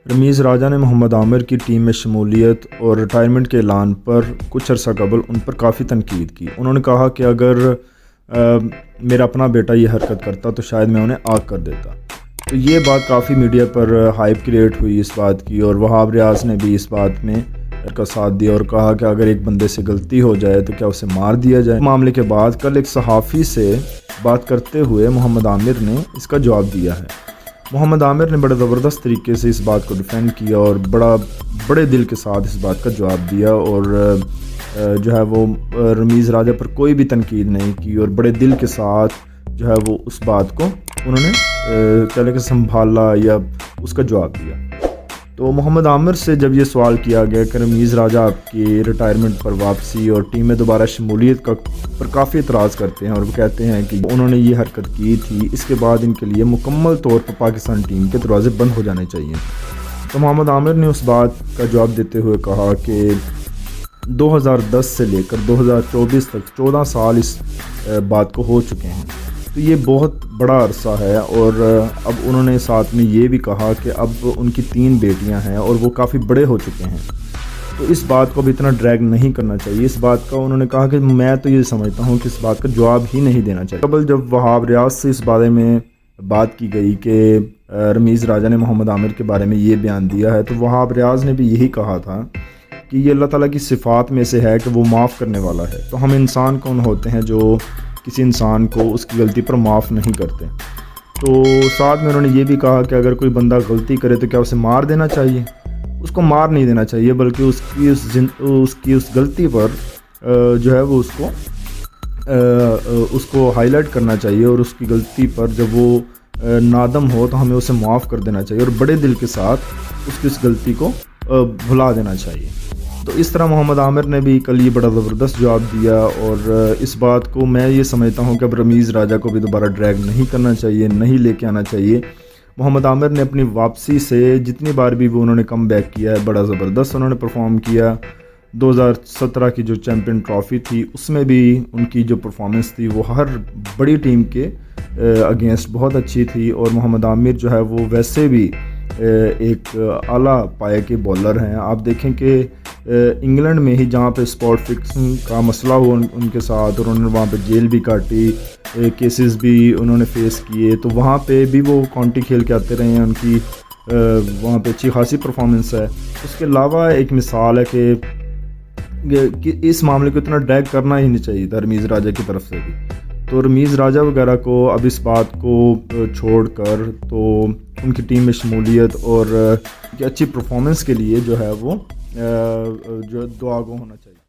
رمیز راجہ نے محمد عامر کی ٹیم میں شمولیت اور ریٹائرمنٹ کے اعلان پر کچھ عرصہ قبل ان پر کافی تنقید کی۔ انہوں نے کہا کہ اگر میرا اپنا بیٹا یہ حرکت کرتا تو شاید میں انہیں آگ کر دیتا۔ تو یہ بات کافی میڈیا پر ہائپ کریٹ ہوئی اس بات کی، اور وہاب ریاض نے بھی اس بات میں کا ساتھ دیا اور کہا کہ اگر ایک بندے سے غلطی ہو جائے تو کیا اسے مار دیا جائے۔ معاملے کے بعد کل ایک صحافی سے بات کرتے ہوئے محمد عامر نے اس کا جواب دیا ہے۔ محمد عامر نے بڑے زبردست طریقے سے اس بات کو ڈیفینڈ کیا اور بڑے دل کے ساتھ اس بات کا جواب دیا، اور جو ہے وہ رمیز راجہ پر کوئی بھی تنقید نہیں کی، اور بڑے دل کے ساتھ جو ہے وہ اس بات کو انہوں نے کہہ کہ سنبھالا یا اس کا جواب دیا۔ تو محمد عامر سے جب یہ سوال کیا گیا کہ رمیز راجہ آپ کی ریٹائرمنٹ پر واپسی اور ٹیم میں دوبارہ شمولیت پر کافی اعتراض کرتے ہیں، اور وہ کہتے ہیں کہ انہوں نے یہ حرکت کی تھی، اس کے بعد ان کے لیے مکمل طور پر پاکستان ٹیم کے دروازے بند ہو جانے چاہیے۔ تو محمد عامر نے اس بات کا جواب دیتے ہوئے کہا کہ 2010 سے لے کر 2024 تک 14 سال اس بات کو ہو چکے ہیں، تو یہ بہت بڑا عرصہ ہے، اور اب انہوں نے ساتھ میں یہ بھی کہا کہ اب ان کی 3 بیٹیاں ہیں اور وہ کافی بڑے ہو چکے ہیں، تو اس بات کو بھی اتنا ڈریگ نہیں کرنا چاہیے۔ اس بات کا انہوں نے کہا کہ میں تو یہ سمجھتا ہوں کہ اس بات کا جواب ہی نہیں دینا چاہیے۔ قبل جب وہاب ریاض سے اس بارے میں بات کی گئی کہ رمیز راجہ نے محمد عامر کے بارے میں یہ بیان دیا ہے، تو وہاب ریاض نے بھی یہی کہا تھا کہ یہ اللہ تعالیٰ کی صفات میں سے ہے کہ وہ معاف کرنے والا ہے۔ تو ہم انسان کون ہوتے ہیں جو کسی انسان کو اس کی غلطی پر معاف نہیں کرتے؟ تو ساتھ میں انہوں نے یہ بھی کہا کہ اگر کوئی بندہ غلطی کرے تو کیا اسے مار دینا چاہیے؟ اس کو مار نہیں دینا چاہیے، بلکہ اس کی اس غلطی پر جو ہے وہ اس کو ہائی لائٹ کرنا چاہیے، اور اس کی غلطی پر جب وہ نادم ہو تو ہمیں اسے معاف کر دینا چاہیے، اور بڑے دل کے ساتھ اس کی اس غلطی کو بھلا دینا چاہیے۔ تو اس طرح محمد عامر نے بھی کل یہ بڑا زبردست جواب دیا، اور اس بات کو میں یہ سمجھتا ہوں کہ اب رمیز راجہ کو بھی دوبارہ ڈریگ نہیں کرنا چاہیے، نہیں لے کے آنا چاہیے۔ محمد عامر نے اپنی واپسی سے جتنی بار بھی وہ انہوں نے کم بیک کیا ہے، بڑا زبردست انہوں نے پرفارم کیا۔ 2017 کی جو چیمپئن ٹرافی تھی اس میں بھی ان کی جو پرفارمنس تھی وہ ہر بڑی ٹیم کے اگینسٹ بہت اچھی تھی، اور محمد عامر جو ہے وہ ویسے بھی ایک اعلیٰ پائے کے بولر ہیں۔ آپ دیکھیں کہ انگلینڈ میں ہی جہاں پہ اسپاٹ فکسنگ کا مسئلہ ہوا ان کے ساتھ، اور انہوں نے وہاں پہ جیل بھی کاٹی، کیسز بھی انہوں نے فیس کیے، تو وہاں پہ بھی وہ کاؤنٹی کھیل کے آتے رہے ہیں، ان کی وہاں پہ اچھی خاصی پرفارمنس ہے۔ اس کے علاوہ ایک مثال ہے کہ اس معاملے کو اتنا ڈریگ کرنا ہی نہیں چاہیے تھا رمیز راجہ کی طرف سے بھی۔ تو رمیز راجہ وغیرہ کو اب اس بات کو چھوڑ کر تو ان کی ٹیم میں شمولیت اور اچھی پرفارمنس کے لیے جو ہے وہ جو دعا گو ہونا چاہیے۔